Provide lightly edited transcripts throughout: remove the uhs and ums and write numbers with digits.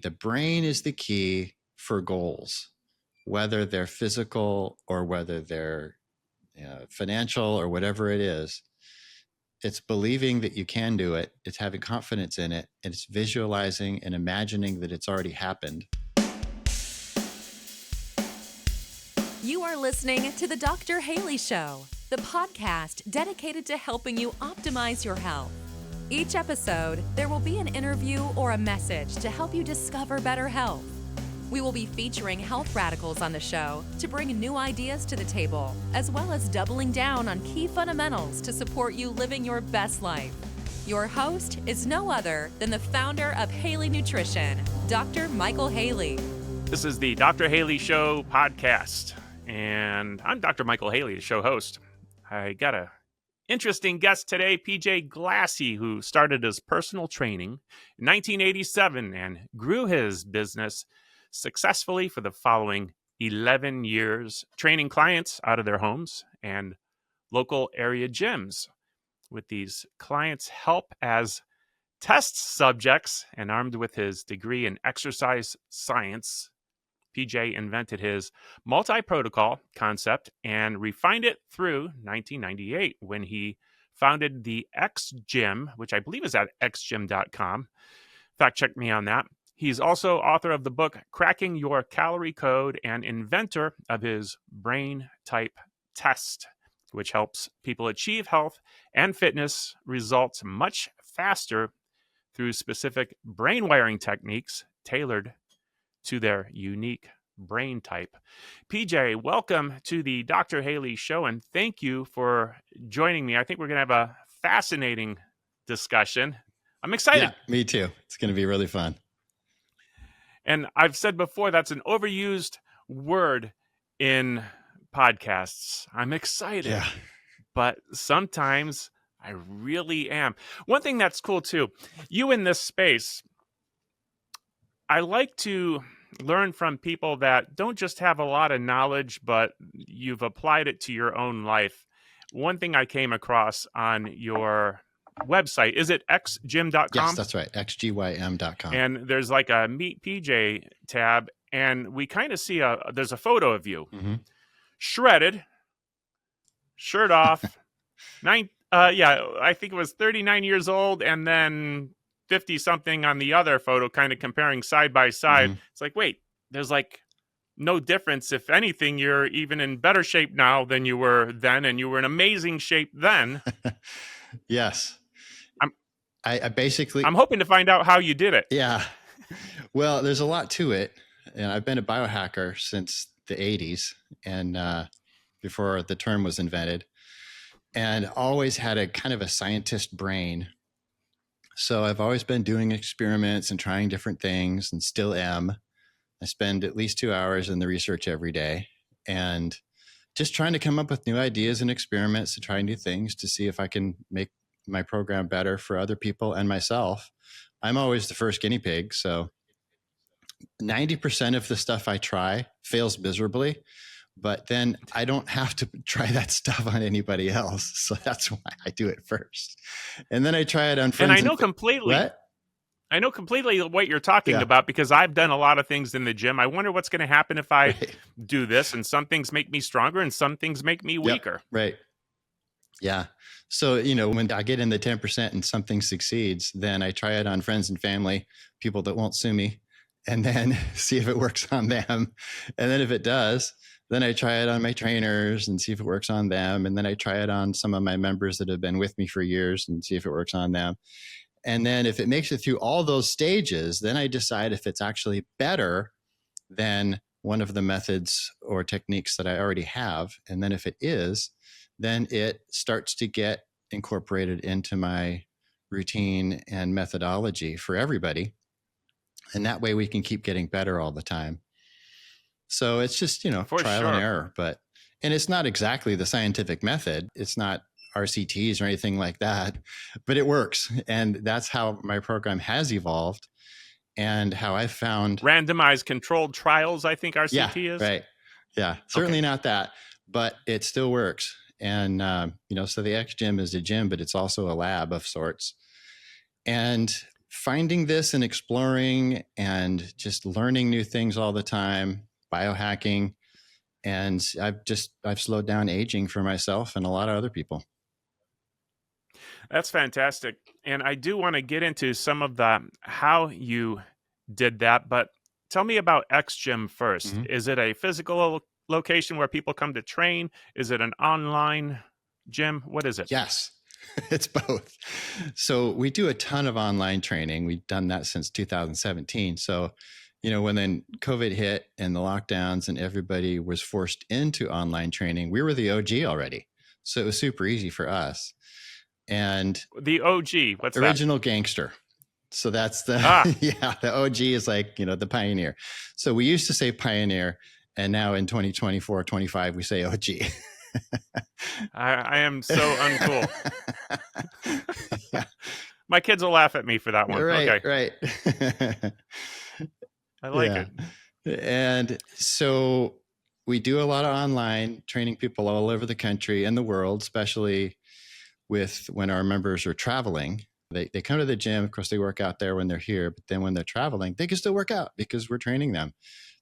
the brain is the key for goals, whether they're physical or whether they're financial or whatever it is. It's believing that you can do it. It's having confidence in it. And it's visualizing and imagining that it's already happened. You are listening to The Dr. Haley Show, the podcast dedicated to helping you optimize your health. Each episode, there will be an interview or a message to help you discover better health. We will be featuring health radicals on the show to bring new ideas to the table, as well as doubling down on key fundamentals to support you living your best life. Your host is no other than the founder of Haley Nutrition, Dr. Michael Haley. This is the Dr. Haley Show podcast, and I'm Dr. Michael Haley, the show host. I got a interesting guest today, PJ Glassey, who started his personal training in 1987 and grew his business successfully for the following 11 years, training clients out of their homes and local area gyms. With these clients' help as test subjects and armed with his degree in exercise science, PJ invented his multi-protocol concept and refined it through 1998 when he founded the XGym, which I believe is at xgym.com. Fact check me on that. He's also author of the book Cracking Your Calorie Code and inventor of his brain type test, which helps people achieve health and fitness results much faster through specific brain wiring techniques tailored to their unique brain type. PJ, welcome to the Dr. Haley Show, and thank you for joining me. I think we're going to have a fascinating discussion. I'm excited. Yeah, me too. It's going to be really fun. And I've said before, that's an overused word in podcasts. I'm excited, but sometimes I really am. One thing that's cool too, you in this space, I like to learn from people that don't just have a lot of knowledge, but you've applied it to your own life. One thing I came across on your website, is it xgym.com? Yes, that's right. xgym.com. And there's like a Meet PJ tab, and we kind of see there's a photo of you, shredded, shirt off, I think it was 39 years old, and then 50 something on the other photo, kind of comparing side by side. It's like, wait, there's like no difference. If anything, you're even in better shape now than you were then, and you were in amazing shape then. Yes. I'm hoping to find out how you did it. Yeah. Well, there's a lot to it. And I've been a biohacker since the 80s and before the term was invented, and always had a kind of a scientist brain. So I've always been doing experiments and trying different things, and still am. I spend at least 2 hours in the research every day and just trying to come up with new ideas and experiments to try new things to see if I can make my program better for other people and myself. I'm always the first guinea pig. So 90% of the stuff I try fails miserably, but then I don't have to try that stuff on anybody else. So that's why I do it first. And then I try it on friends. And I know completely what you're talking about, because I've done a lot of things in the gym. I wonder what's going to happen if I do this, and some things make me stronger and some things make me weaker. Right. Yeah. So, when I get in the 10% and something succeeds, then I try it on friends and family, people that won't sue me, and then see if it works on them. And then if it does, then I try it on my trainers and see if it works on them. And then I try it on some of my members that have been with me for years and see if it works on them. And then if it makes it through all those stages, then I decide if it's actually better than one of the methods or techniques that I already have. And then if it is, then it starts to get incorporated into my routine and methodology for everybody. And that way we can keep getting better all the time. So it's just, trial and error, and it's not exactly the scientific method. It's not RCTs or anything like that, but it works. And that's how my program has evolved and how I found randomized controlled trials. I think RCT is right. Yeah, certainly not that, but it still works. And, so the XGym is a gym, but it's also a lab of sorts. And finding this and exploring and just learning new things all the time, biohacking. And I've slowed down aging for myself and a lot of other people. That's fantastic. And I do want to get into some of the how you did that, but tell me about XGym first. Mhm. Is it a physical location where people come to train? Is it an online gym? What is it? Yes, it's both. So we do a ton of online training. We've done that since 2017. So, when then COVID hit and the lockdowns and everybody was forced into online training, we were the OG already. So it was super easy for us. And The OG, what's original gangster. So that's the, the OG is like, the pioneer. So we used to say pioneer, and now in 2024, 25, we say OG. I am so uncool. Yeah. My kids will laugh at me for that one. Right, Okay. right. I like it. And so we do a lot of online training people all over the country and the world, especially with when our members are traveling. They come to the gym. Of course, they work out there when they're here, but then when they're traveling, they can still work out because we're training them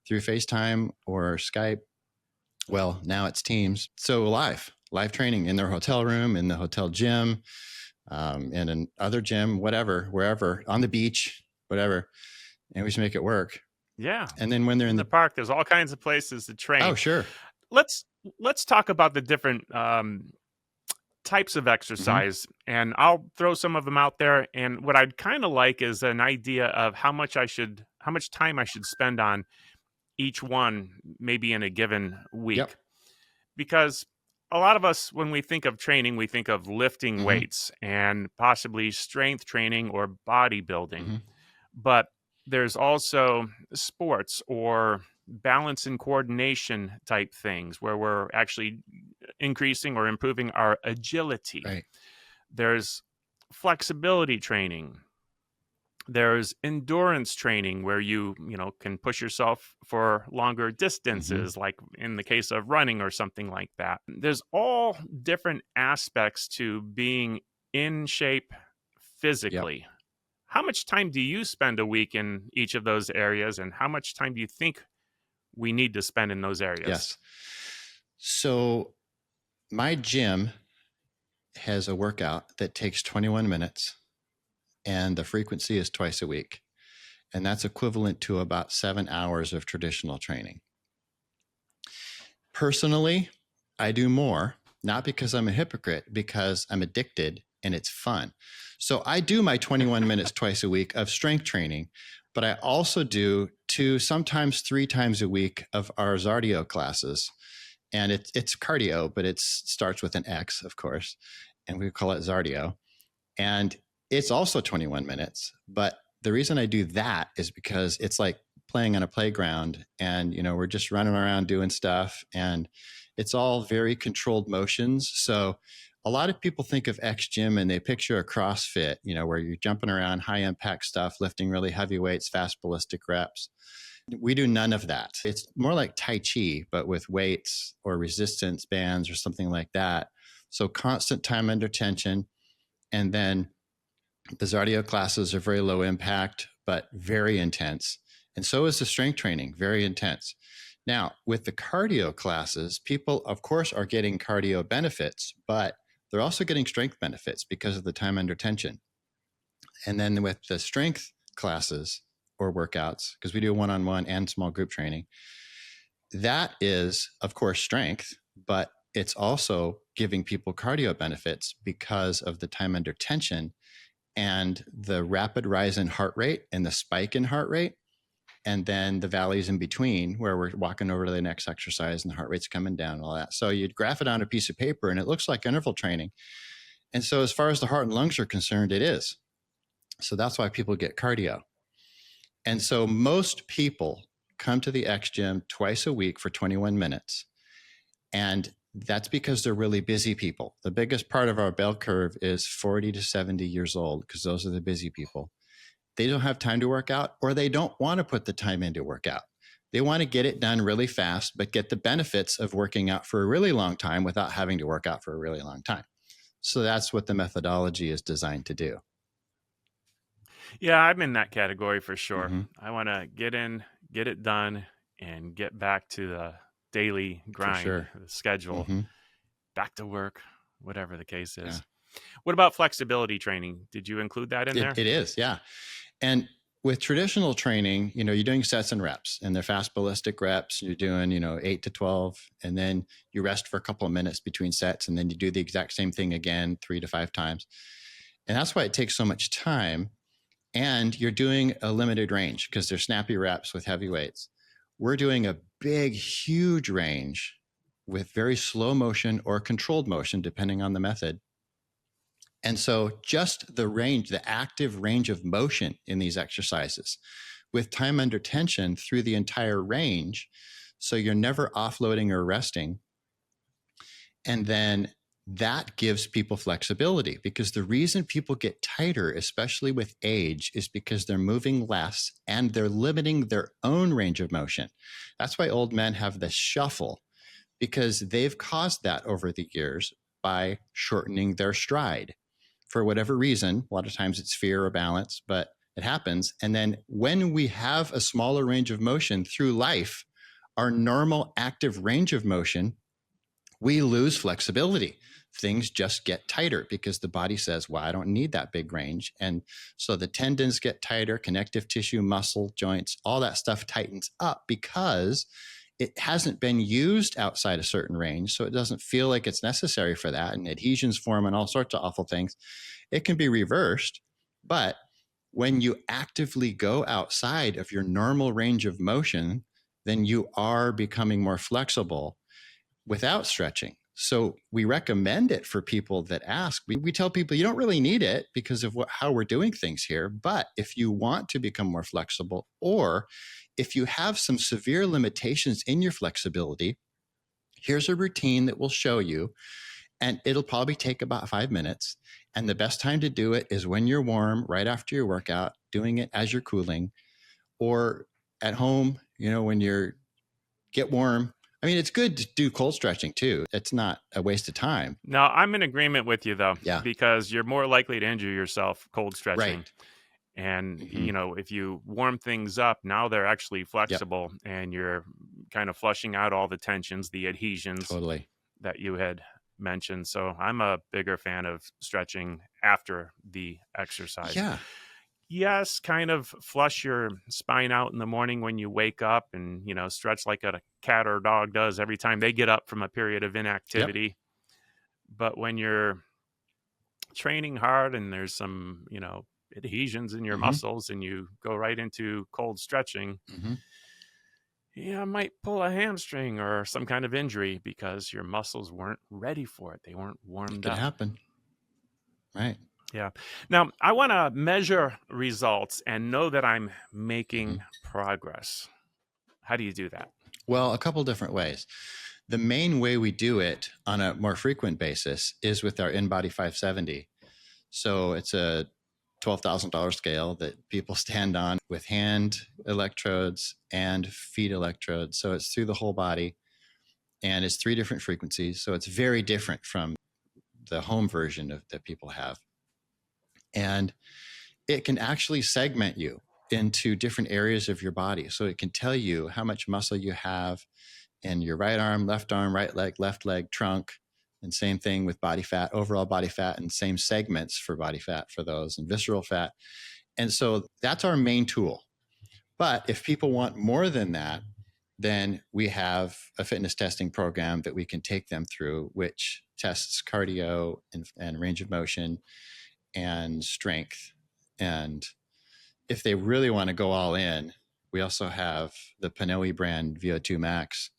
through FaceTime or Skype. Well, now it's Teams. So live training in their hotel room, in the hotel gym, in another gym, whatever, wherever, on the beach, whatever. And we just make it work. Yeah. And then when they're in the park, there's all kinds of places to train. Oh, sure. Let's talk about the different types of exercise, and I'll throw some of them out there. And what I'd kind of like is an idea of how much time I should spend on each one, maybe in a given week. Yep. Because a lot of us, when we think of training, we think of lifting weights and possibly strength training or bodybuilding. But there's also sports or balance and coordination type things where we're actually increasing or improving our agility. Right. There's flexibility training. There's endurance training where you can push yourself for longer distances, like in the case of running or something like that. There's all different aspects to being in shape physically. Yep. How much time do you spend a week in each of those areas, and how much time do you think we need to spend in those areas? Yes. So my gym has a workout that takes 21 minutes, and the frequency is twice a week. And that's equivalent to about 7 hours of traditional training. Personally, I do more, not because I'm a hypocrite, because I'm addicted and it's fun. So I do my 21 minutes twice a week of strength training, but I also do 2, sometimes 3 times a week of our cardio classes. And it's cardio, but it starts with an X, of course, and we call it cardio. And it's also 21 minutes. But the reason I do that is because it's like playing on a playground, and we're just running around doing stuff, and it's all very controlled motions. So a lot of people think of XGym and they picture a CrossFit, where you're jumping around, high impact stuff, lifting really heavy weights, fast ballistic reps. We do none of that. It's more like Tai Chi, but with weights or resistance bands or something like that. So constant time under tension. And then the cardio classes are very low impact, but very intense. And so is the strength training, very intense. Now, with the cardio classes, people, of course, are getting cardio benefits, but they're also getting strength benefits because of the time under tension. And then with the strength classes or workouts, because we do one-on-one and small group training, that is, of course, strength, but it's also giving people cardio benefits because of the time under tension and the rapid rise in heart rate and the spike in heart rate, and then the valleys in between where we're walking over to the next exercise and the heart rate's coming down and all that. So you'd graph it on a piece of paper and it looks like interval training. And so as far as the heart and lungs are concerned, it is. So that's why people get cardio. And so most people come to the XGym twice a week for 21 minutes. And that's because they're really busy people. The biggest part of our bell curve is 40 to 70 years old, because those are the busy people. They don't have time to work out, or they don't want to put the time in to work out. They want to get it done really fast, but get the benefits of working out for a really long time without having to work out for a really long time. So that's what the methodology is designed to do. Yeah, I'm in that category for sure. Hmm. I want to get in, get it done, and get back to the daily For grind, sure. the schedule, Hmm. back to work, whatever the case Yeah. is. What about flexibility training? Did you include that in there? It is. Yeah. And with traditional training, you're doing sets and reps, and they're fast ballistic reps. You're doing, 8 to 12, and then you rest for a couple of minutes between sets, and then you do the exact same thing again 3 to 5 times. And that's why it takes so much time. And you're doing a limited range because they're snappy reps with heavy weights. We're doing a big, huge range with very slow motion or controlled motion, depending on the method. And so just the range, the active range of motion in these exercises with time under tension through the entire range. So you're never offloading or resting. And then that gives people flexibility, because the reason people get tighter, especially with age, is because they're moving less and they're limiting their own range of motion. That's why old men have the shuffle, because they've caused that over the years by shortening their stride. For whatever reason, a lot of times it's fear or balance, but it happens. And then when we have a smaller range of motion through life, our normal active range of motion, we lose flexibility. Things just get tighter because the body says, well, I don't need that big range. And so the tendons get tighter, connective tissue, muscle, joints, all that stuff tightens up because it hasn't been used outside a certain range. So it doesn't feel like it's necessary for that. And adhesions form and all sorts of awful things. It can be reversed. But when you actively go outside of your normal range of motion, then you are becoming more flexible without stretching. So we recommend it for people that ask. We tell people you don't really need it because of how we're doing things here. But if you want to become more flexible, or if you have some severe limitations in your flexibility, here's a routine that will show you. And it'll probably take about 5 minutes. And the best time to do it is when you're warm, right after your workout, doing it as you're cooling, or at home, when you're get warm. I mean, it's good to do cold stretching too. It's not a waste of time. Now, I'm in agreement with you, though, Yeah. because you're more likely to injure yourself cold stretching. Right. And, Mm-hmm. if you warm things up, now they're actually Yep. flexible and you're kind of flushing out all the tensions, the adhesions Totally. that you had mentioned. So I'm a bigger fan of stretching after the exercise. Yeah. Yes, kind of flush your spine out in the morning when you wake up and, stretch like a cat or dog does every time they get up from a period of Yep. inactivity. But when you're training hard and there's some, adhesions in your Mm-hmm. muscles and you go right into cold stretching, Mm-hmm. yeah, might pull a hamstring or some kind of injury because your muscles weren't ready for it. They weren't It warmed could up. happen. Right. Yeah. Now, I want to measure results and know that I'm making Mm-hmm. progress. How do you do that? Well, a couple different ways. The main way we do it on a more frequent basis is with our InBody 570. So it's a $12,000 scale that people stand on with hand electrodes and feet electrodes. So it's through the whole body, and it's 3 different frequencies. So it's very different from the home version that people have. And it can actually segment you into different areas of your body. So it can tell you how much muscle you have in your right arm, right leg, trunk. And same thing with body fat, overall body fat, and same segments for body fat for those, and visceral fat. And so that's our main tool. But if people want more than that, then we have a fitness testing program that we can take them through, which tests cardio and range of motion and strength. And if they really want to go all in, we also have the Panoe brand VO2 Max.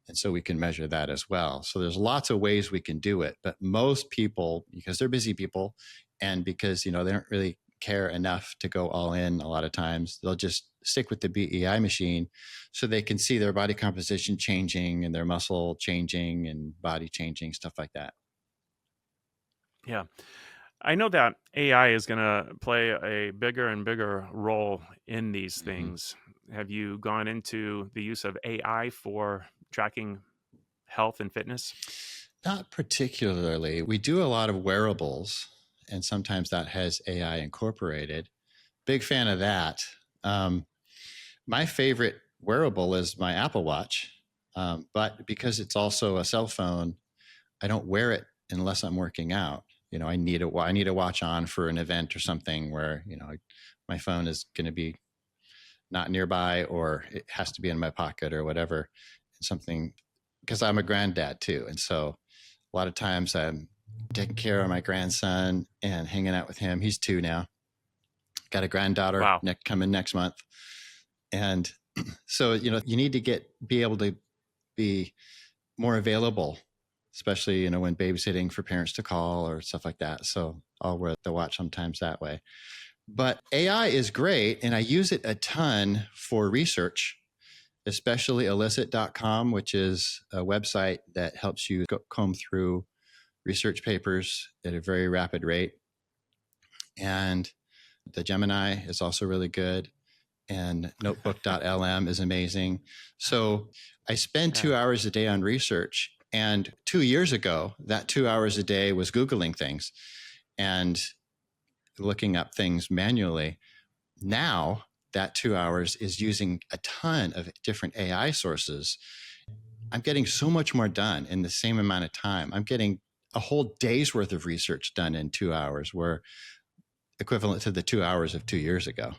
And so we can measure that as well. So there's lots of ways we can do it. But most people, because they're busy people and because, they don't really care enough to go all in a lot of times, they'll just stick with the BEI machine so they can see their body composition changing and their muscle changing and body changing, stuff like that. Yeah. I know that AI is going to play a bigger and bigger role in these things. Have you gone into the use of AI for tracking health and fitness? Not particularly. We do a lot of wearables, and sometimes that has AI incorporated. big fan of that. My favorite wearable is my Apple Watch, but because it's also a cell phone, I don't wear it unless I'm working out. I need a watch on for an event or something where my phone is going to be not nearby, or it has to be in my pocket or whatever. Something, because I'm a granddad too, and so a lot of times I'm taking care of my grandson and hanging out with him. He's 2 now. Got a granddaughter Wow. coming next month. And so, you need to be able to be more available, especially, when babysitting for parents to call or stuff like that. So I'll wear the watch sometimes that way. But AI is great, and I use it a ton for research, especially illicit.com, which is a website that helps you comb through research papers at a very rapid rate. And the Gemini is also really good. And notebook.lm is amazing. So I spend 2 hours a day on research. And 2 years ago, that 2 hours a day was Googling things and looking up things manually. Now that 2 hours is using a ton of different AI sources. I'm getting so much more done in the same amount of time. I'm getting a whole day's worth of research done in 2 hours, where equivalent to the 2 hours of 2 years ago.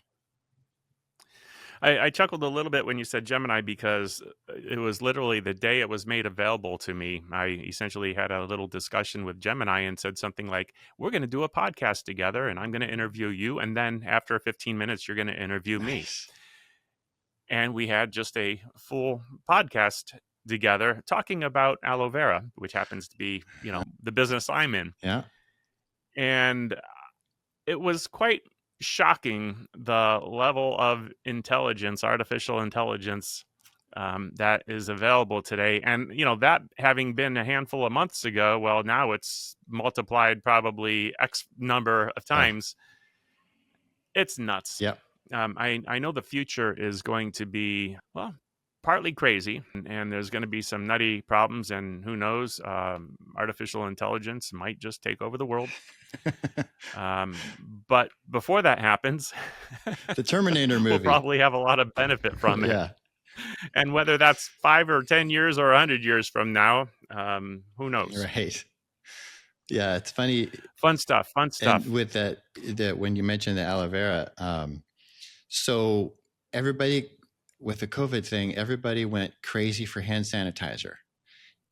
I chuckled a little bit when you said Gemini, because it was literally the day it was made available to me. I essentially had a little discussion with Gemini and said something like, we're going to do a podcast together and I'm going to interview you. And then after 15 minutes, you're going to interview me. And we had just a full podcast together talking about aloe vera, which happens to be, the business I'm in. Yeah. And it was quite shocking, the level of intelligence, artificial intelligence, that is available today. And, that having been a handful of months ago, well, now it's multiplied probably X number of times. It's nuts. Yep. I know the future is going to be, well, partly crazy, and there's going to be some nutty problems, and who knows, artificial intelligence might just take over the world. But before that happens, the Terminator movie, we'll probably have a lot of benefit from it. Yeah. And whether that's 5 or 10 years or 100 years from now, who knows? Right. Yeah, it's funny. Fun stuff. And with that when you mentioned the aloe vera, so everybody with the COVID thing, everybody went crazy for hand sanitizer.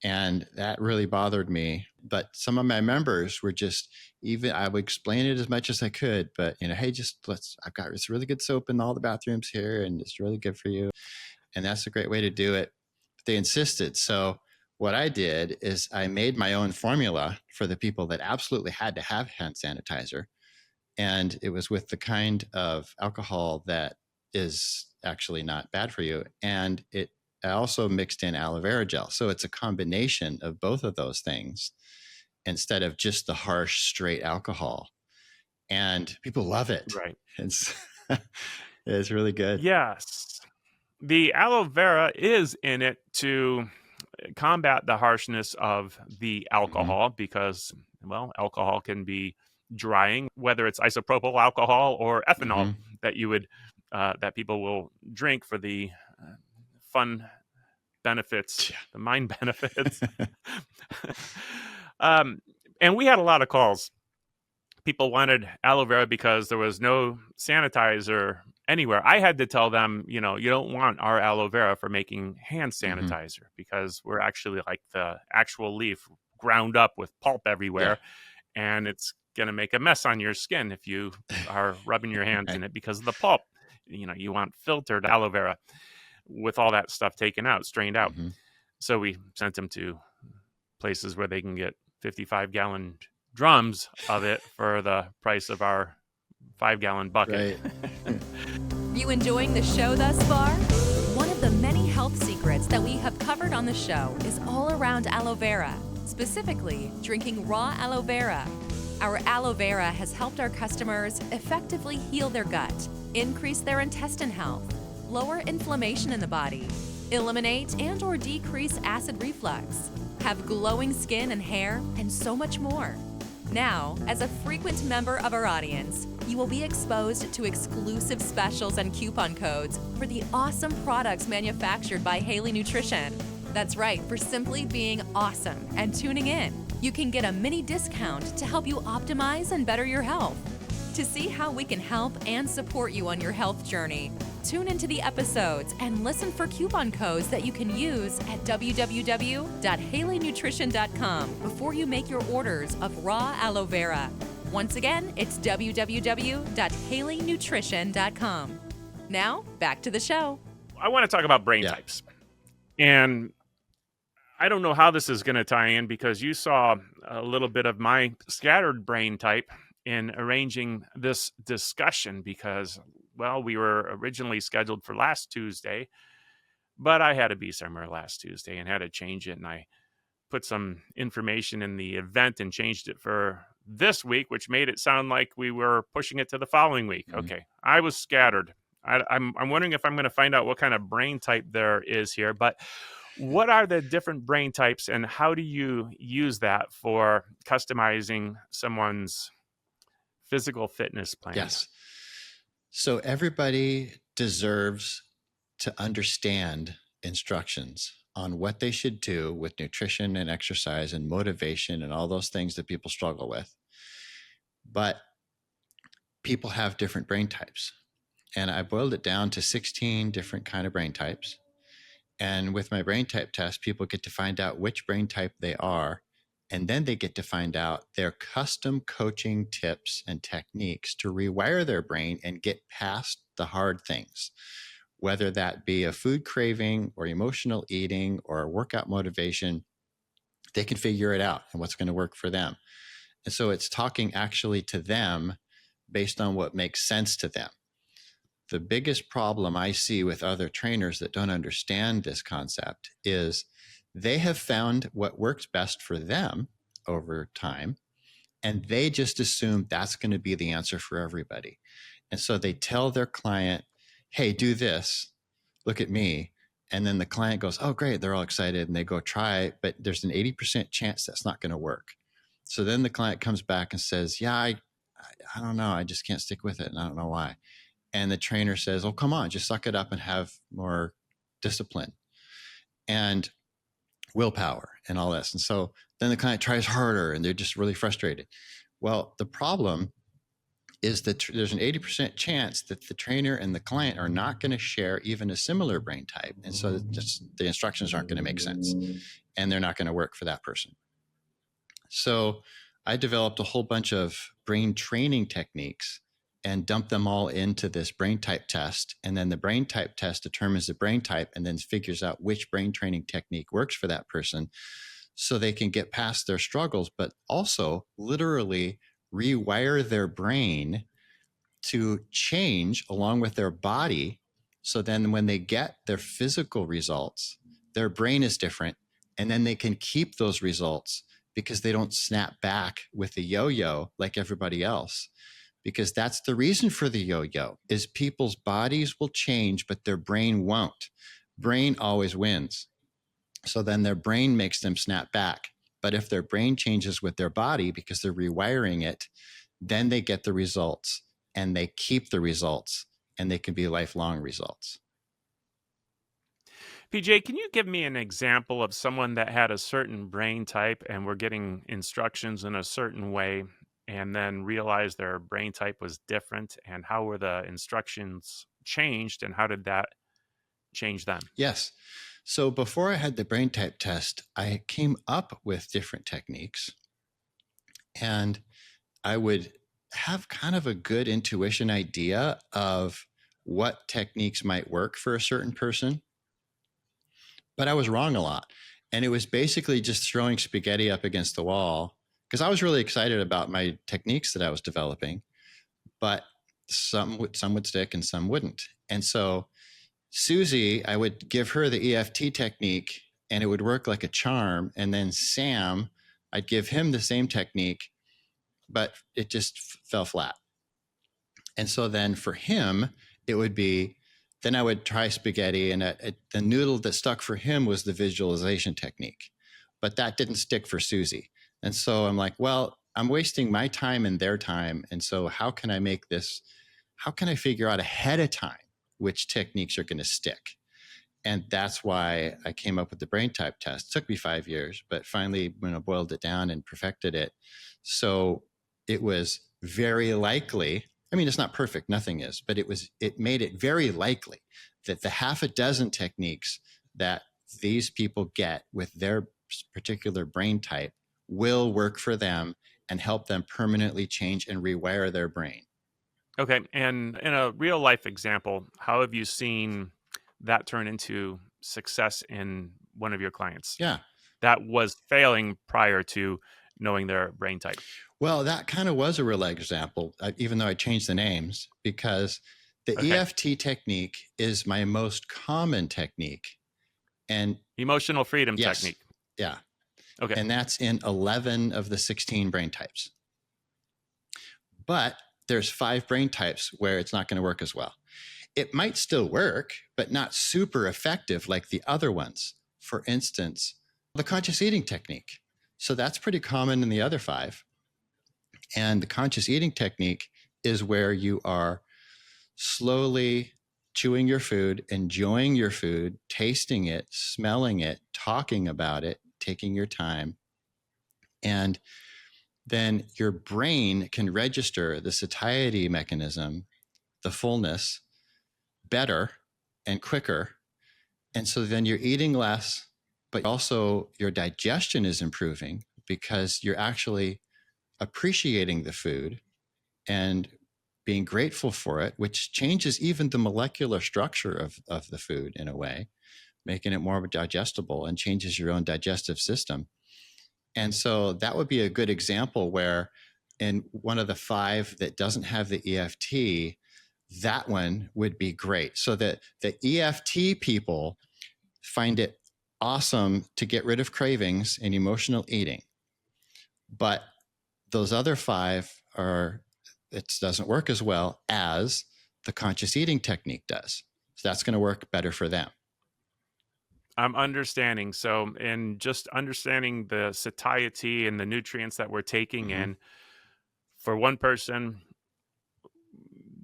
And that really bothered me. But some of my members were just, I would explain it as much as I could, but hey, I've got this really good soap in all the bathrooms here, and it's really good for you. And that's a great way to do it. But they insisted. So what I did is I made my own formula for the people that absolutely had to have hand sanitizer. And it was with the kind of alcohol that is actually not bad for you. And I also mixed in aloe vera gel. So it's a combination of both of those things instead of just the harsh, straight alcohol. And people love it. Right. It's really good. Yes. The aloe vera is in it to combat the harshness of the alcohol, because, well, alcohol can be drying, whether it's isopropyl alcohol or ethanol that you would that people will drink for the fun benefits, the mind benefits. And we had a lot of calls. People wanted aloe vera because there was no sanitizer anywhere. I had to tell them, you don't want our aloe vera for making hand sanitizer, because we're actually like the actual leaf ground up with pulp everywhere. Yeah. And it's going to make a mess on your skin if you are rubbing your hands in it because of the pulp. You want filtered aloe vera with all that stuff taken out, strained out. So we sent them to places where they can get 55-gallon drums of it for the price of our 5-gallon bucket. Right. You enjoying the show thus far? One of the many health secrets that we have covered on the show is all around aloe vera, specifically drinking raw aloe vera. Our aloe vera has helped our customers effectively heal their gut, increase their intestine health, lower inflammation in the body, eliminate and/or decrease acid reflux, have glowing skin and hair, and so much more. Now, as a frequent member of our audience, You will be exposed to exclusive specials and coupon codes for the awesome products manufactured by Haley Nutrition. That's right, for simply being awesome and tuning in. You can get a mini discount to help you optimize and better your health. To see how we can help and support you on your health journey, tune into the episodes and listen for coupon codes that you can use at www.haleynutrition.com before you make your orders of raw aloe vera. Once again, it's www.haleynutrition.com. Now, back to the show. I want to talk about brain types. And I don't know how this is going to tie in because you saw a little bit of my scattered brain type in arranging this discussion because, well, we were originally scheduled for last Tuesday, but I had to be somewhere last Tuesday and had to change it. And I put some information in the event and changed it for this week, which made it sound like we were pushing it to the following week. Mm-hmm. Okay. I was scattered. I'm wondering if I'm going to find out what kind of brain type there is here, but what are the different brain types and how do you use that for customizing someone's physical fitness plan? Yes. So everybody deserves to understand instructions on what they should do with nutrition and exercise and motivation and all those things that people struggle with. But people have different brain types. And I boiled it down to 16 different kind of brain types. And with my brain type test, people get to find out which brain type they are. And then they get to find out their custom coaching tips and techniques to rewire their brain and get past the hard things, whether that be a food craving or emotional eating or workout motivation. They can figure it out and what's going to work for them. And so it's talking actually to them based on what makes sense to them. The biggest problem I see with other trainers that don't understand this concept is they have found what works best for them over time, and they just assume that's going to be the answer for everybody. And so they tell their client, hey, do this, look at me. And then the client goes, oh, great. They're all excited and they go try, but there's an 80% chance that's not going to work. So then the client comes back and says, yeah, I don't know. I just can't stick with it. And I don't know why. And the trainer says, oh, come on, just suck it up and have more discipline and willpower and all this. And so then the client tries harder and they're just really frustrated. Well, the problem is that there's an 80% chance that the trainer and the client are not going to share even a similar brain type. And so just the instructions aren't going to make sense and they're not going to work for that person. So I developed a whole bunch of brain training techniques and dump them all into this brain type test. And then the brain type test determines the brain type and then figures out which brain training technique works for that person so they can get past their struggles, but also literally rewire their brain to change along with their body. So then when they get their physical results, their brain is different. And then they can keep those results because they don't snap back with the yo-yo like everybody else. Because that's the reason for the yo-yo is people's bodies will change, but their brain won't. Brain always wins. So then their brain makes them snap back. But if their brain changes with their body because they're rewiring it, then they get the results and they keep the results and they can be lifelong results. PJ, can you give me an example of someone that had a certain brain type and were getting instructions in a certain way and then realized their brain type was different, and how were the instructions changed and how did that change them? Yes. So before I had the brain type test, I came up with different techniques and I would have kind of a good intuition idea of what techniques might work for a certain person, but I was wrong a lot. And it was basically just throwing spaghetti up against the wall because I was really excited about my techniques that I was developing, but some would stick and some wouldn't. And so Susie, I would give her the EFT technique and it would work like a charm. And then Sam, I'd give him the same technique, but it just fell flat. And so then for him, it would be, then I would try spaghetti and the noodle that stuck for him was the visualization technique, but that didn't stick for Susie. And so I'm like, well, I'm wasting my time and their time. And so how can I figure out ahead of time which techniques are going to stick? And that's why I came up with the brain type test. It took me 5 years, but finally, when I boiled it down and perfected it. So it was very likely, I mean, it's not perfect, nothing is, but it made it very likely that the half a dozen techniques that these people get with their particular brain type will work for them and help them permanently change and rewire their brain. Okay. And in a real life example, how have you seen that turn into success in one of your clients Yeah. that was failing prior to knowing their brain type? Well, that kind of was a real example, even though I changed the names, because the Okay. EFT technique is my most common technique. And Emotional freedom yes, technique. yeah. Okay. And that's in 11 of the 16 brain types. But there's 5 brain types where it's not going to work as well. It might still work, but not super effective like the other ones. For instance, the conscious eating technique. So that's pretty common in the other 5. And the conscious eating technique is where you are slowly chewing your food, enjoying your food, tasting it, smelling it, talking about it, taking your time. And then your brain can register the satiety mechanism, the fullness, better and quicker. And so then you're eating less, but also your digestion is improving because you're actually appreciating the food and being grateful for it, which changes even the molecular structure of the food in a way, making it more digestible and changes your own digestive system. And so that would be a good example where in one of the 5 that doesn't have the EFT, that one would be great. So that the EFT people find it awesome to get rid of cravings and emotional eating. But those other 5 it doesn't work as well as the conscious eating technique does. So that's going to work better for them. I'm understanding. So, and just understanding the satiety and the nutrients that we're taking in, for one person,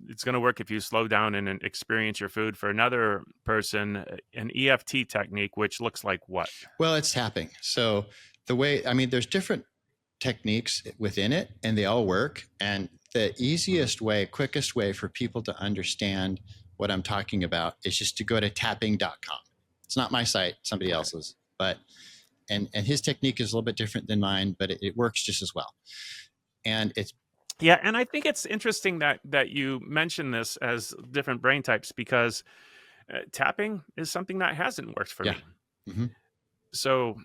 it's going to work if you slow down and experience your food. For another person, an EFT technique, which looks like what? Well, it's tapping. So there's different techniques within it and they all work. And the easiest way, quickest way for people to understand what I'm talking about is just to go to tapping.com. It's not my site, somebody else's, but, and his technique is a little bit different than mine, but it works just as well. And it's, yeah. And I think it's interesting that you mentioned this as different brain types, because tapping is something that hasn't worked for me. Mm-hmm. So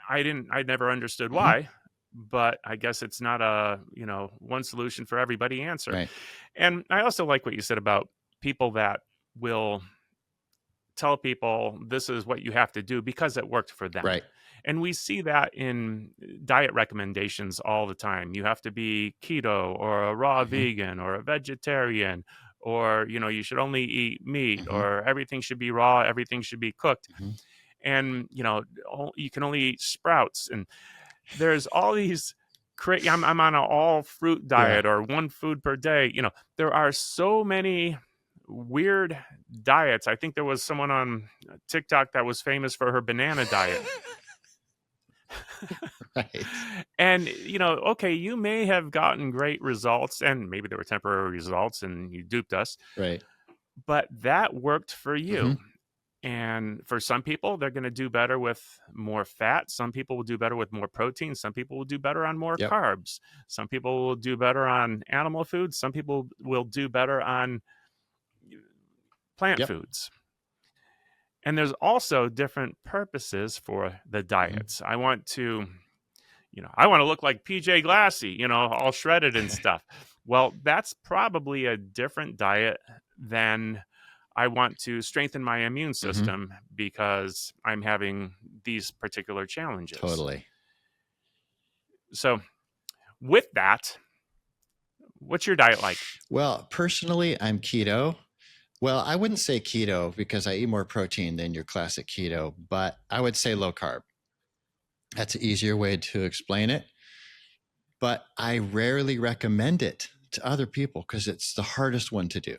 I never understood why, but I guess it's not a, one solution for everybody answer. Right. And I also like what you said about people that will tell people this is what you have to do because it worked for them. Right. And we see that in diet recommendations all the time. You have to be keto or a raw vegan or a vegetarian, or, you should only eat meat, or everything should be raw, everything should be cooked. And, you can only eat sprouts. And there's all these, I'm on an all fruit diet or one food per day. There are so many weird diets. I think there was someone on TikTok that was famous for her banana diet. Right. And, okay, you may have gotten great results, and maybe there were temporary results and you duped us. Right. But that worked for you. And for some people, they're going to do better with more fat. Some people will do better with more protein. Some people will do better on more carbs. Some people will do better on animal foods. Some people will do better on plant foods. And there's also different purposes for the diets. I want to, I want to look like PJ Glassey, all shredded and stuff. Well, that's probably a different diet than I want to strengthen my immune system because I'm having these particular challenges. Totally. So with that, what's your diet like? Well, personally, I'm keto. Well, I wouldn't say keto because I eat more protein than your classic keto, but I would say low carb. That's an easier way to explain it. but I rarely recommend it to other people because it's the hardest one to do.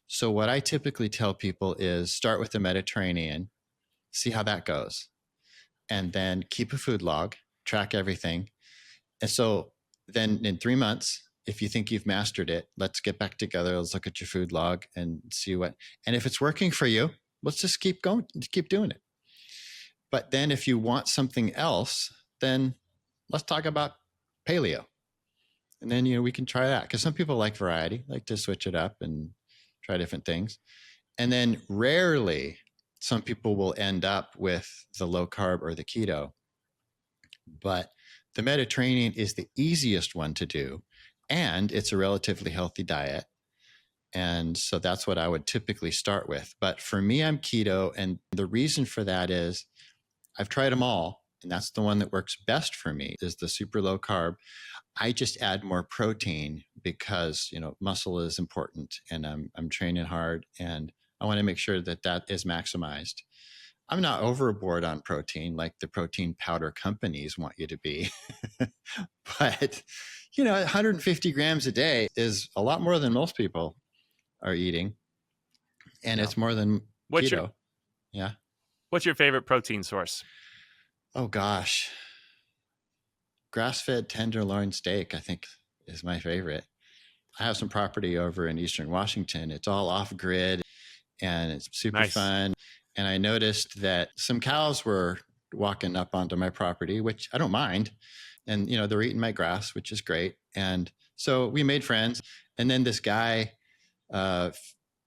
So what I typically tell people is start with the Mediterranean, see how that goes, and then keep a food log, track everything. And so then in 3 months, if you think you've mastered it, let's get back together. Let's look at your food log and see and if it's working for you, let's just keep going, keep doing it. But then if you want something else, then let's talk about paleo. And then, we can try that because some people like variety, like to switch it up and try different things. And then rarely some people will end up with the low carb or the keto, but the Mediterranean is the easiest one to do, and it's a relatively healthy diet. And so that's what I would typically start with. But for me, I'm keto. And the reason for that is I've tried them all. And that's the one that works best for me is the super low carb. I just add more protein because, muscle is important and I'm training hard and I want to make sure that that is maximized. I'm not overboard on protein like the protein powder companies want you to be. But, 150 grams a day is a lot more than most people are eating. And it's more than keto. Yeah. What's your favorite protein source? Oh, gosh. Grass-fed tenderloin steak, I think, is my favorite. I have some property over in Eastern Washington. It's all off-grid and it's super fun. And I noticed that some cows were walking up onto my property, which I don't mind. And, they're eating my grass, which is great. And so we made friends. And then this guy the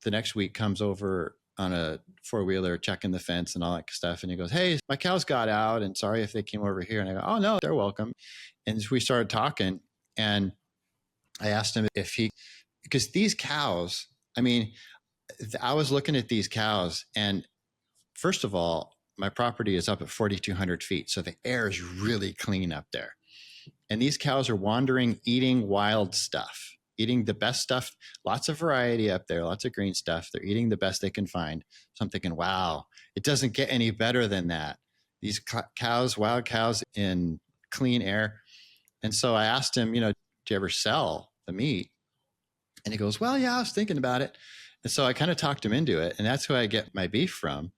next week comes over on a 4-wheeler checking the fence and all that stuff. And he goes, hey, my cows got out and sorry if they came over here. And I go, oh, no, they're welcome. And we started talking and I asked him because these cows, I was looking at these cows and first of all, my property is up at 4,200 feet. So the air is really clean up there. And these cows are wandering, eating wild stuff, eating the best stuff, lots of variety up there, lots of green stuff. They're eating the best they can find. So I'm thinking, wow, it doesn't get any better than that. These cows, wild cows in clean air. And so I asked him, do you ever sell the meat? And he goes, well, yeah, I was thinking about it. And so I kind of talked him into it. And that's who I get my beef from.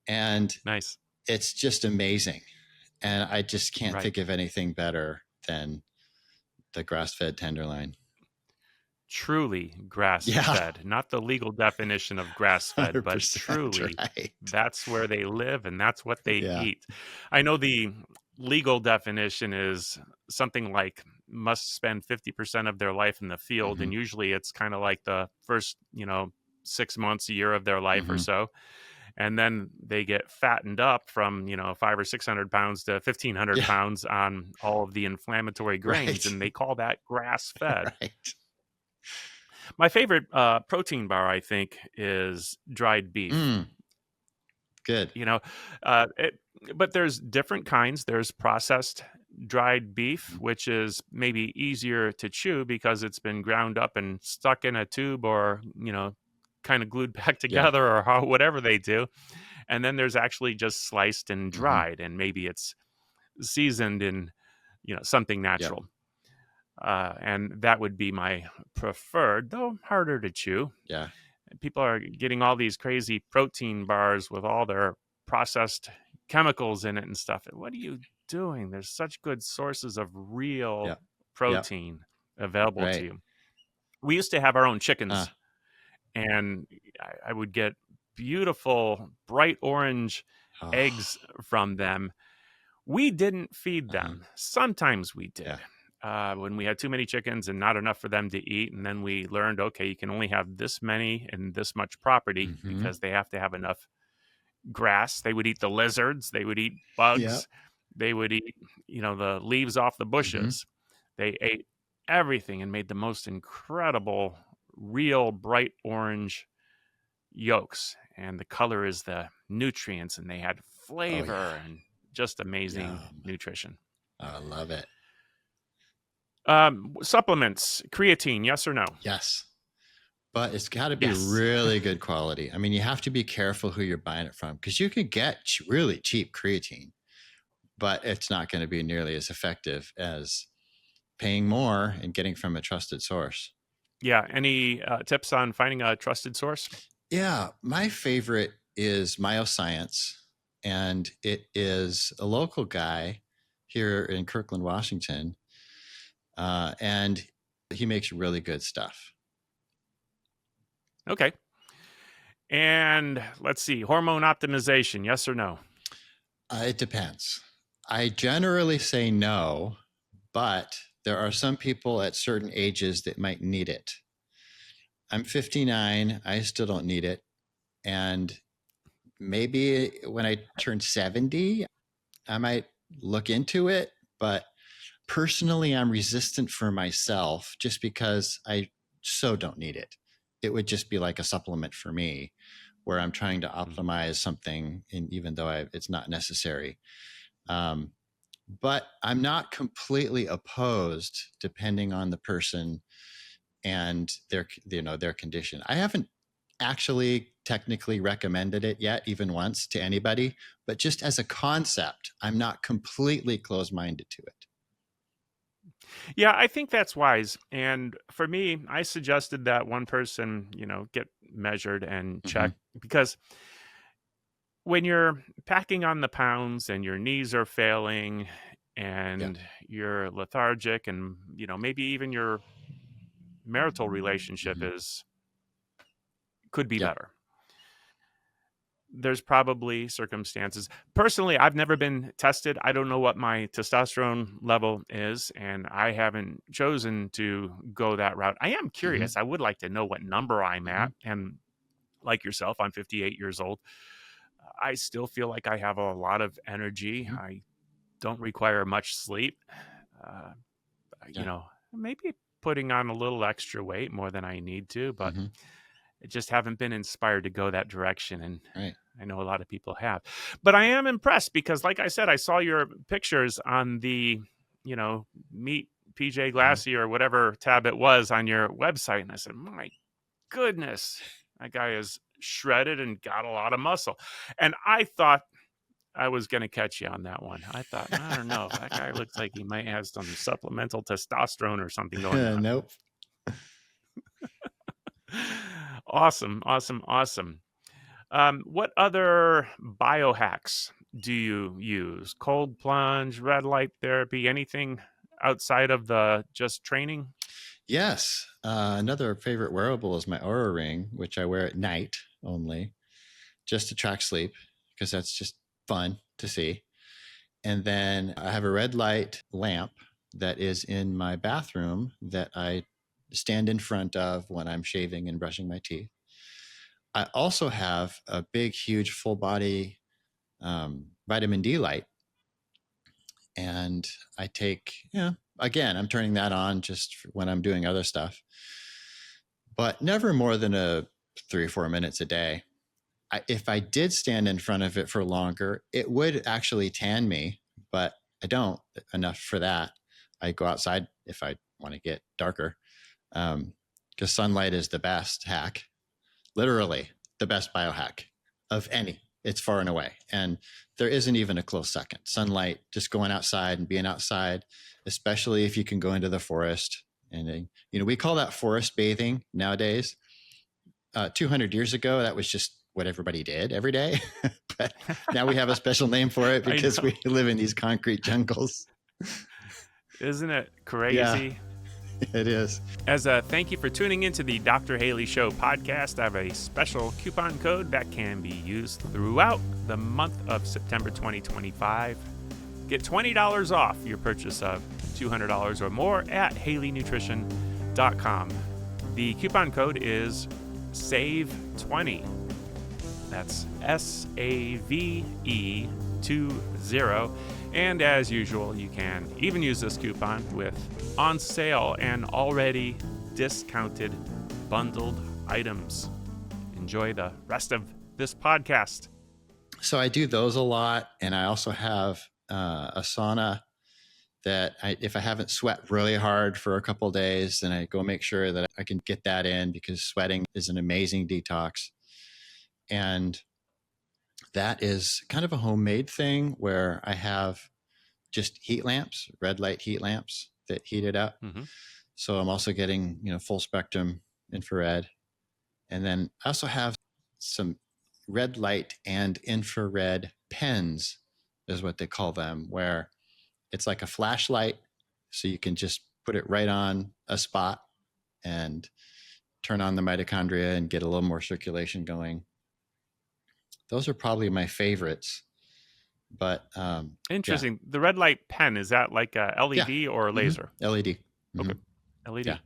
And nice. It's just amazing. And I just can't think of anything better than the grass-fed tenderloin. Truly grass-fed, not the legal definition of grass-fed, but truly that's where they live and that's what they eat. I know the legal definition is something like must spend 50% of their life in the field. Mm-hmm. And usually it's kind of like the first, 6 months, a year of their life or so. And then they get fattened up from, 500 or 600 pounds to 1,500 pounds on all of the inflammatory grains. And they call that grass-fed. My favorite protein bar, I think, is dried beef. Good. But there's different kinds. There's processed dried beef, which is maybe easier to chew because it's been ground up and stuck in a tube or, kind of glued back together or whatever they do. And then there's actually just sliced and dried and maybe it's seasoned in, something natural. And that would be my preferred, though harder to chew. Yeah. People are getting all these crazy protein bars with all their processed chemicals in it and stuff. What are you doing? There's such good sources of real protein available to you. We used to have our own chickens and I would get beautiful bright orange eggs from them. We didn't feed them. Sometimes we did. When we had too many chickens and not enough for them to eat. And then we learned, okay, you can only have this many and this much property because they have to have enough grass. They would eat the lizards. They would eat bugs. They would eat, the leaves off the bushes. They ate everything and made the most incredible, real bright orange yolks. And the color is the nutrients and they had flavor and just amazing nutrition. I love it. Supplements, creatine, yes or no? Yes. But it's got to be really good quality. You have to be careful who you're buying it from because you could get really cheap creatine, but it's not going to be nearly as effective as paying more and getting from a trusted source. Yeah. Any tips on finding a trusted source? Yeah, my favorite is Myoscience, and it is a local guy here in Kirkland, Washington, and he makes really good stuff. Okay. And let's see, hormone optimization, yes or no? It depends. I generally say no, but there are some people at certain ages that might need it. I'm 59. I still don't need it. And maybe when I turn 70, I might look into it. But personally, I'm resistant for myself just because I so don't need it. It would just be like a supplement for me where I'm trying to optimize something, even though it's not necessary. But I'm not completely opposed, depending on the person and their condition. I haven't actually technically recommended it yet, even once, to anybody, but just as a concept, I'm not completely closed-minded to it. Yeah, I think that's wise. And for me, I suggested that one person, get measured and check because when you're packing on the pounds and your knees are failing and you're lethargic and, maybe even your marital relationship could be Yep. better. There's probably circumstances. Personally, I've never been tested. I don't know what my testosterone level is, and I haven't chosen to go that route. I am curious. I would like to know what number I'm at. And like yourself, I'm 58 years old. I still feel like I have a lot of energy. I don't require much sleep. Maybe putting on a little extra weight more than I need to, but I just haven't been inspired to go that direction. And I know a lot of people have. But I am impressed because, like I said, I saw your pictures on the, Meet PJ Glassey or whatever tab it was on your website. And I said, my goodness, that guy is shredded and got a lot of muscle. And I thought I was going to catch you on that one. I thought, I don't know. That guy looks like he might have some supplemental testosterone or something going on. Nope. Awesome. What other biohacks do you use? Cold plunge, red light therapy, anything outside of the just training? Yes. Another favorite wearable is my Oura Ring, which I wear at night only, just to track sleep, because that's just fun to see. And then I have a red light lamp that is in my bathroom that I stand in front of when I'm shaving and brushing my teeth. I also have a big, huge full body vitamin D light. And I take, again, I'm turning that on just when I'm doing other stuff, but never more than 3 or 4 minutes a day. If I did stand in front of it for longer, it would actually tan me, but I don't enough for that. I go outside if I want to get darker, because sunlight is the best hack, literally the best biohack of any. It's far and away. And there isn't even a close second. Sunlight, just going outside and being outside, especially if you can go into the forest. And, we call that forest bathing nowadays. 200 years ago, that was just what everybody did every day. But now we have a special name for it because we live in these concrete jungles. Isn't it crazy? Yeah. It is. As a thank you for tuning into the Dr. Haley Show podcast, I have a special coupon code that can be used throughout the month of September 2025. Get $20 off your purchase of $200 or more at HaleyNutrition.com. The coupon code is SAVE20. That's SAVE20. And as usual, you can even use this coupon with on sale and already discounted bundled items. Enjoy the rest of this podcast. So I do those a lot. And I also have a sauna that if I haven't sweat really hard for a couple of days, then I go make sure that I can get that in, because sweating is an amazing detox. And that is kind of a homemade thing where I have just heat lamps, red light heat lamps that heat it up. Mm-hmm. So I'm also getting, full spectrum infrared. And then I also have some red light and infrared pens, is what they call them, where it's like a flashlight. So you can just put it right on a spot and turn on the mitochondria and get a little more circulation going. Those are probably my favorites. But Interesting. The red light pen, is that like a LED or a laser? LED. Okay. LED. Yeah.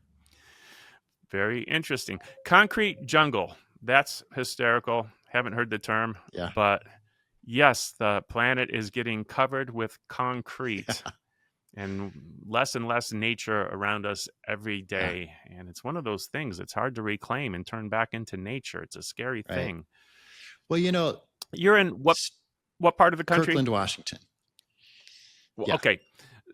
Very interesting. Concrete jungle. That's hysterical. Haven't heard the term. Yeah. But yes, the planet is getting covered with concrete and less nature around us every day. Yeah. And it's one of those things it's hard to reclaim and turn back into nature. It's a scary thing. Well, you're in what part of the country? Kirkland, Washington. Well, yeah. Okay.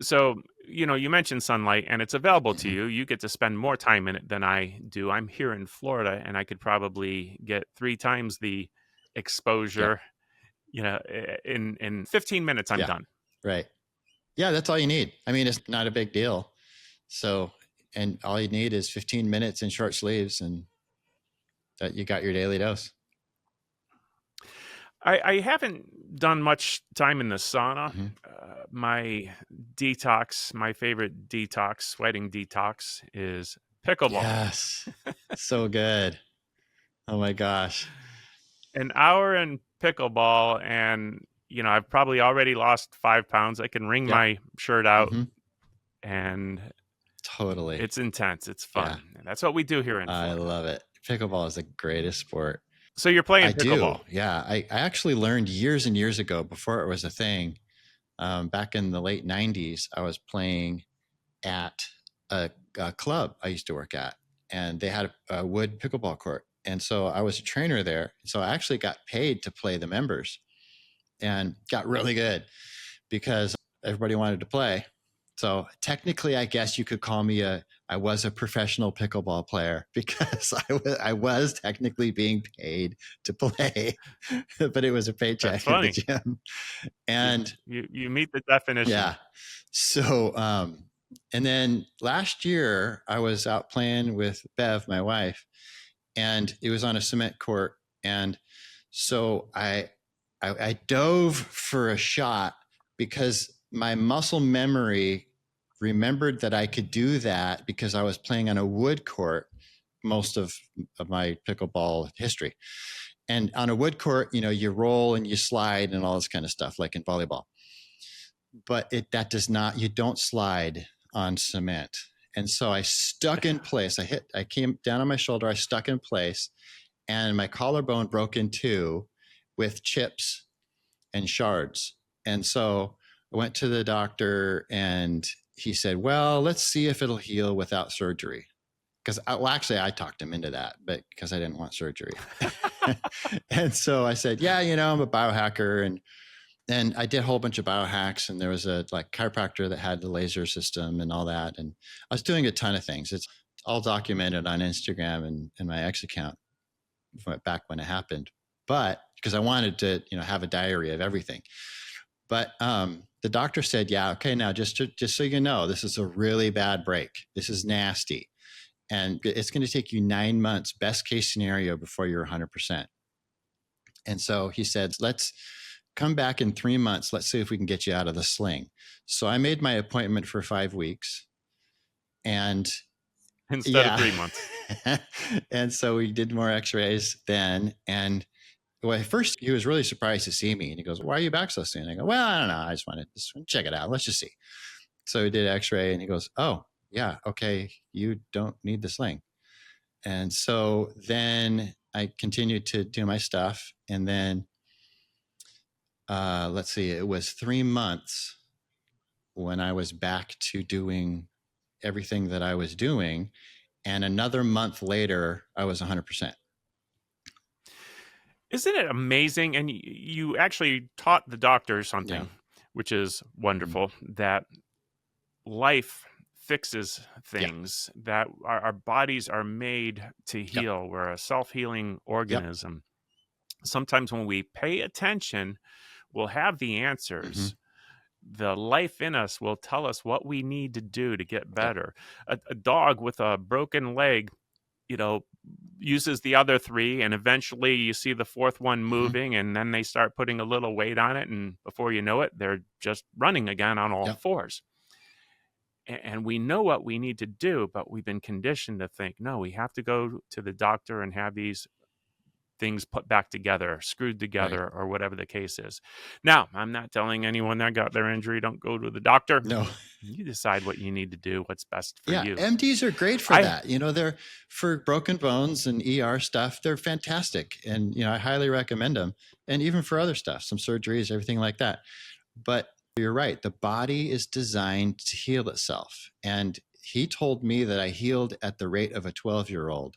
So, you mentioned sunlight and it's available to you. You get to spend more time in it than I do. I'm here in Florida and I could probably get 3 times the exposure, in 15 minutes, I'm done. Right. Yeah, that's all you need. I mean, it's not a big deal. So, and all you need is 15 minutes in short sleeves and that you got your daily dose. I haven't done much time in the sauna. My favorite detox, sweating detox, is pickleball. Yes. So good. Oh my gosh. An hour in pickleball and, I've probably already lost 5 pounds. I can wring my shirt out and totally. It's intense. It's fun. Yeah. And that's what we do here in Florida. I love it. Pickleball is the greatest sport. So you're playing pickleball? I do. Yeah. I actually learned years and years ago, before it was a thing, back in the late 90s, I was playing at a club I used to work at, and they had a wood pickleball court. And so I was a trainer there. So I actually got paid to play the members and got really good because everybody wanted to play. So technically, I guess you could call me I was a professional pickleball player because I was technically being paid to play, but it was a paycheck at the gym. And you meet the definition. Yeah. So, and then last year I was out playing with Bev, my wife, and it was on a cement court. And so I dove for a shot because my muscle memory remembered that I could do that because I was playing on a wood court most of my pickleball history. And on a wood court, you roll and you slide and all this kind of stuff, like in volleyball. But you don't slide on cement. And so I stuck in place. I came down on my shoulder, I stuck in place, and my collarbone broke in 2 with chips and shards. And so I went to the doctor and he said, well, let's see if it'll heal without surgery. Actually, I talked him into that, but because I didn't want surgery. And so I said, yeah, I'm a biohacker. And I did a whole bunch of biohacks, and there was a chiropractor that had the laser system and all that. And I was doing a ton of things. It's all documented on Instagram and my X account back when it happened. But because I wanted to, have a diary of everything. But the doctor said, yeah, okay, now just so you know, this is a really bad break. This is nasty. And it's going to take you 9 months, best case scenario, before you're 100%. And so he said, let's come back in 3 months. Let's see if we can get you out of the sling. So I made my appointment for 5 weeks. And instead of 3 months. And so we did more x-rays then. And at first he was really surprised to see me. And he goes, why are you back so soon? I go, well, I don't know. I just want to check it out. Let's just see. So we did x-ray and he goes, oh, yeah, okay, you don't need the sling. And so then I continued to do my stuff. And then, let's see, it was 3 months when I was back to doing everything that I was doing. And another month later, I was 100%. Isn't it amazing? And you actually taught the doctor something, which is wonderful, that life fixes things, that our bodies are made to heal. We're a self-healing organism. Sometimes when we pay attention, we'll have the answers. the life in us will tell us what we need to do to get Yep. better. A dog with a broken leg, uses the other three, and eventually you see the fourth one moving, and then they start putting a little weight on it, and before you know it, they're just running again on all Yep. fours. And we know what we need to do, but we've been conditioned to think, no, we have to go to the doctor and have these things put back together, screwed together, or whatever the case is. Now, I'm not telling anyone that got their injury, don't go to the doctor. No. You decide what you need to do, what's best for you. MDs are great for that. They're for broken bones and ER stuff. They're fantastic. And, I highly recommend them. And even for other stuff, some surgeries, everything like that. But you're right. The body is designed to heal itself. And he told me that I healed at the rate of a 12-year-old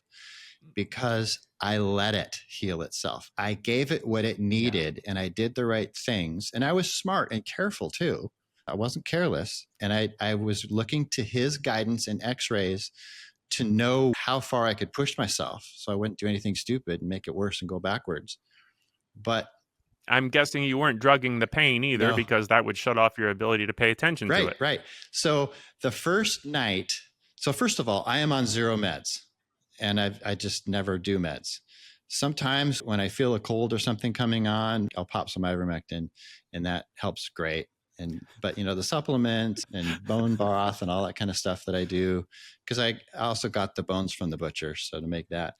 because I let it heal itself. I gave it what it needed, and I did the right things. And I was smart and careful too. I wasn't careless. And I was looking to his guidance and x-rays to know how far I could push myself so I wouldn't do anything stupid and make it worse and go backwards. But I'm guessing you weren't drugging the pain either, because that would shut off your ability to pay attention to it. Right. So the first night, first of all, I am on 0 meds, and I just never do meds. Sometimes when I feel a cold or something coming on, I'll pop some ivermectin, and that helps great. But the supplements and bone broth and all that kind of stuff that I do, because I also got the bones from the butcher, so to make that.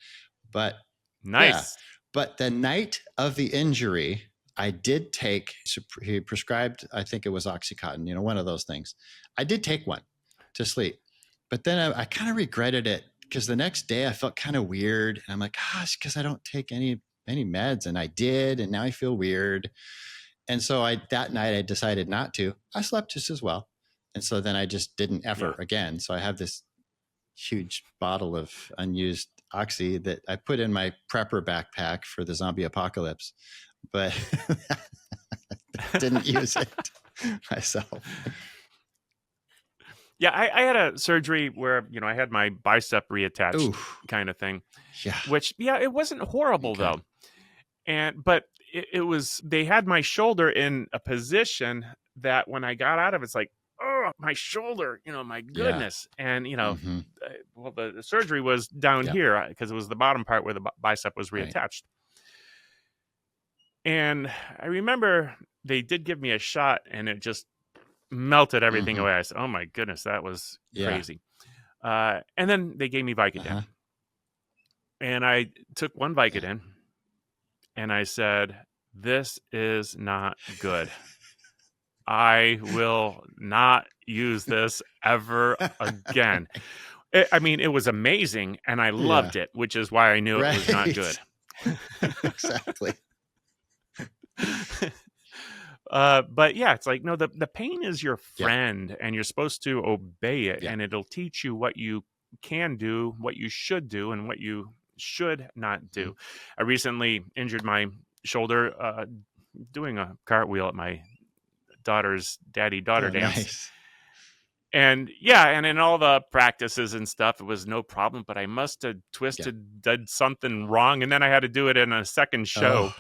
But nice. But the night of the injury, I did take, he prescribed, I think it was Oxycontin, one of those things. I did take one to sleep, but then I kind of regretted it because the next day I felt kind of weird. And I'm like, gosh, because I don't take any meds, and I did, and now I feel weird. And so that night I decided not to. I slept just as well. And so then I just didn't ever again. So I have this huge bottle of unused Oxy that I put in my prepper backpack for the zombie apocalypse, but didn't use it myself. Yeah, I had a surgery where, I had my bicep reattached kind of thing. Yeah. Which, it wasn't horrible though. But it was, they had my shoulder in a position that when I got out of it, it's like, oh, my shoulder, my goodness. And, well, the surgery was down here because it was the bottom part where the bicep was reattached. And I remember they did give me a shot, and it just melted everything away. I said, oh my goodness, that was crazy. And then they gave me Vicodin. And I took one Vicodin, and I said, this is not good. I will not use this ever again. It was amazing, and I loved it, which is why I knew it was not good. Exactly. But it's like, no, the pain is your friend, and you're supposed to obey it, and it'll teach you what you can do, what you should do, and what you should not do. I recently injured my shoulder doing a cartwheel at my daughter's daddy-daughter dance. Nice. And and in all the practices and stuff, it was no problem, but I must have did something wrong, and then I had to do it in a second show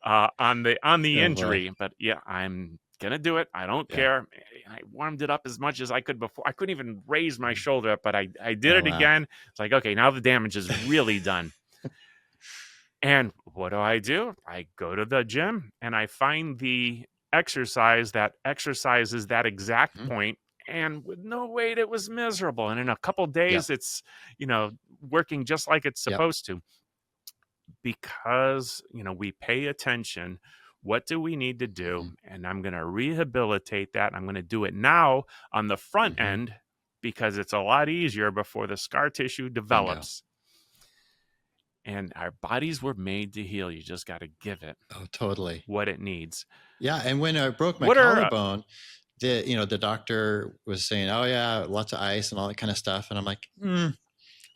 on the injury. Boy. But I'm gonna do it. I don't care. I warmed it up as much as I could before. I couldn't even raise my shoulder up, but I did it again. It's like, okay, now the damage is really done. And what do? I go to the gym, and I find the exercise that exercises that exact point. And with no weight, it was miserable. And in a couple days, it's, working just like it's supposed to. Because, we pay attention. What do we need to do? And I'm going to rehabilitate that. I'm going to do it now on the front end, because it's a lot easier before the scar tissue develops. And our bodies were made to heal. You just got to give it totally what it needs. Yeah. And when I broke my collarbone, the doctor was saying, oh yeah, lots of ice and all that kind of stuff. And I'm like, I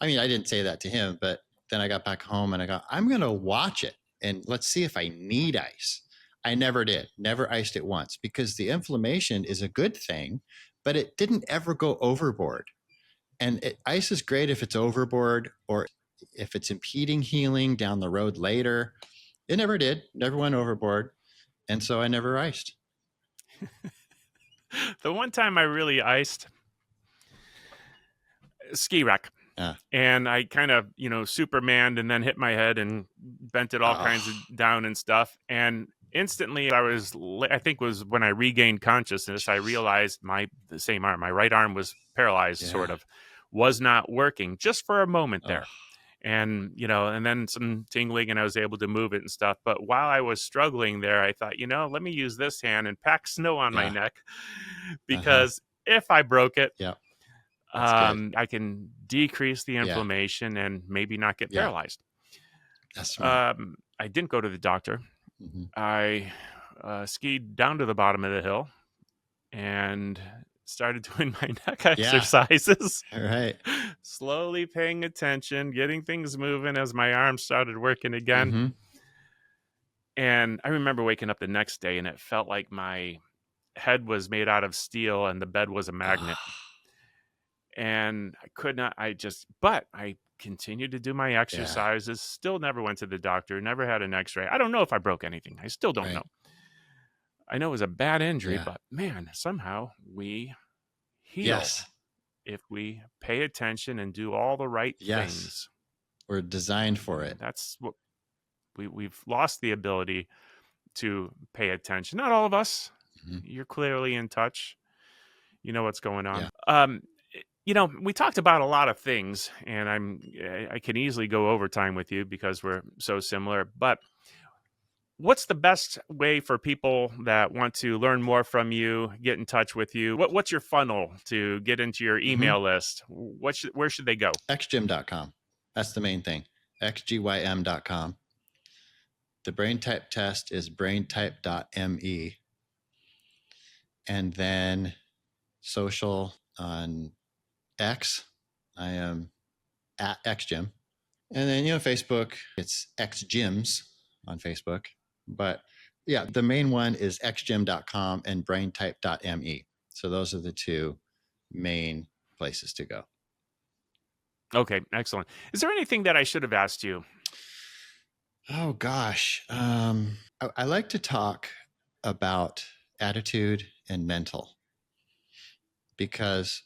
didn't say that to him, but then I got back home and I go, I'm going to watch it and let's see if I need ice. I never did, never iced it once, because the inflammation is a good thing, but it didn't ever go overboard. And ice is great if it's overboard or if it's impeding healing down the road later. It never did, never went overboard. And so I never iced. The one time I really iced, ski wreck. Yeah. And I kind of, Supermaned and then hit my head and bent it all kinds of Oh, down and stuff. And instantly I think was when I regained consciousness, I realized the same arm, my right arm was paralyzed, sort yeah. of, was not working just for a moment Oh, there. And, and then some tingling and I was able to move it and stuff. But while I was struggling there, I thought, let me use this hand and pack snow on my yeah. neck Uh-huh. because if I broke it, Yeah. That's good. I can decrease the Yeah. inflammation and maybe not get Yeah. paralyzed. That's smart. I didn't go to the doctor. Hmm. I skied down to the bottom of the hill and started doing my neck Yeah. exercises, All right. slowly paying attention, getting things moving as my arms started working again. Hmm. And I remember waking up the next day and it felt like my head was made out of steel and the bed was a magnet. And I could not, but I continued to do my Yeah. exercises, still never went to the doctor, never had an x-ray. I don't know if I broke anything. I still don't Right. know. I know it was a bad injury, Yeah. but man, somehow we heal Yes. if we pay attention and do all the right Yes. things. We're designed for it. That's what we've lost the ability to pay attention. Not all of us. Mhm. You're clearly in touch. You know what's going on. Yeah. We talked about a lot of things, and I can easily go overtime with you because we're so similar. But what's the best way for people that want to learn more from you, get in touch with you? What's your funnel to get into your email list? Where should they go? XGym.com. That's the main thing. XGYM.com. The brain type test is braintype.me. And then social on X, I am at XGym. And then, Facebook, it's XGyms on Facebook. But yeah, the main one is xgym.com and braintype.me. So those are the two main places to go. Okay, excellent. Is there anything that I should have asked you? Oh, gosh. I like to talk about attitude and mental because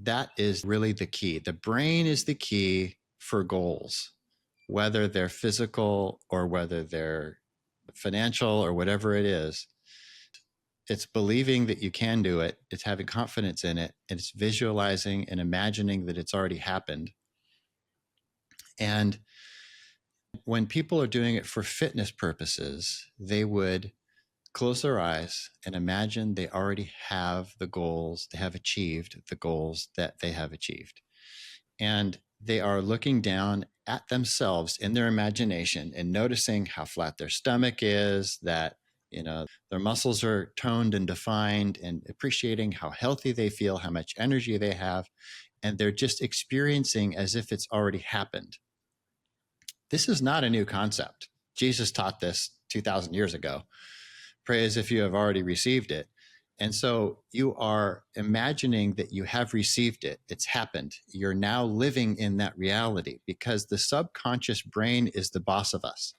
that is really the key. The brain is the key for goals, whether they're physical or whether they're financial or whatever it is. It's believing that you can do it. It's having confidence in it. And it's visualizing and imagining that it's already happened. And when people are doing it for fitness purposes, they would close their eyes and imagine they already have the goals, they have achieved the goals that they have achieved. And they are looking down at themselves in their imagination and noticing how flat their stomach is, that their muscles are toned and defined, and appreciating how healthy they feel, how much energy they have. And they're just experiencing as if it's already happened. This is not a new concept. Jesus taught this 2,000 years ago. Pray as if you have already received it. And so you are imagining that you have received it. It's happened. You're now living in that reality because the subconscious brain is the boss of us.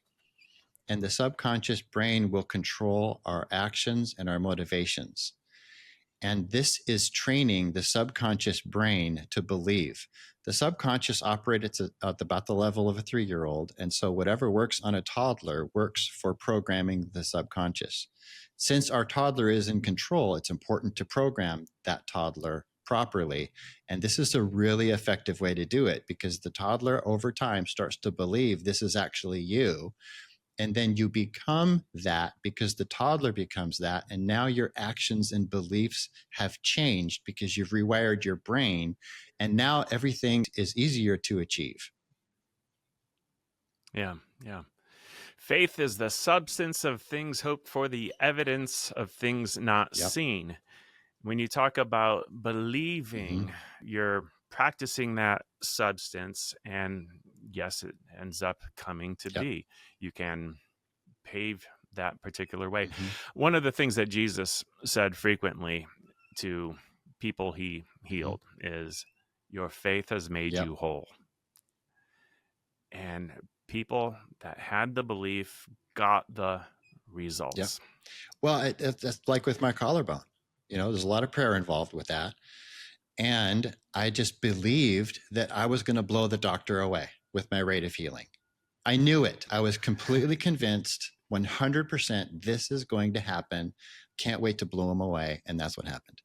And the subconscious brain will control our actions and our motivations. And this is training the subconscious brain to believe. The subconscious operates at about the level of a 3-year-old. And so whatever works on a toddler works for programming the subconscious. Since our toddler is in control, it's important to program that toddler properly. And this is a really effective way to do it because the toddler over time starts to believe this is actually you. And then you become that because the toddler becomes that. And now your actions and beliefs have changed because you've rewired your brain. And now everything is easier to achieve. Yeah. Faith is the substance of things hoped for, the evidence of things not Yep. seen. When you talk about believing, you're practicing that substance, and yes, it ends up coming to be. You can pave that particular way. One of the things that Jesus said frequently to people he healed is, your faith has made you whole. And people that had the belief got the results. Well, that's like with my collarbone. There's a lot of prayer involved with that. And I just believed that I was going to blow the doctor away with my rate of healing. I knew it. I was completely convinced 100% this is going to happen. Can't wait to blow him away. And that's what happened.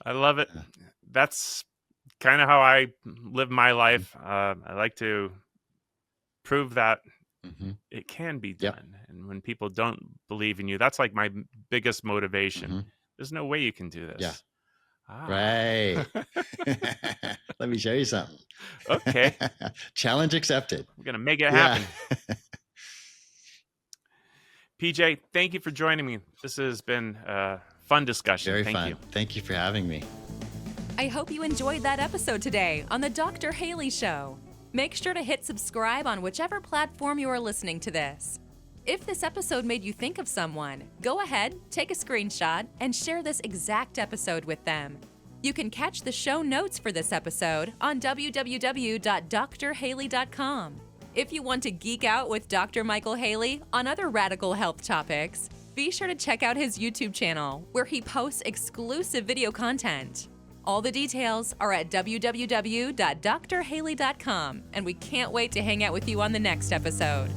I love it. That's kind of how I live my life. I like to prove that it can be done. And when people don't believe in you, that's like my biggest motivation. There's no way you can do this. Yeah. Right. Let me show you something. Okay. Challenge accepted. We're going to make it happen. PJ, thank you for joining me. This has been a fun discussion. Very thank fun. you. Thank you for having me. I hope you enjoyed that episode today on The Dr. Haley Show. Make sure to hit subscribe on whichever platform you are listening to this. If this episode made you think of someone, go ahead, take a screenshot, and share this exact episode with them. You can catch the show notes for this episode on www.drhaley.com. If you want to geek out with Dr. Michael Haley on other radical health topics, be sure to check out his YouTube channel, where he posts exclusive video content. All the details are at www.drhaley.com, and we can't wait to hang out with you on the next episode.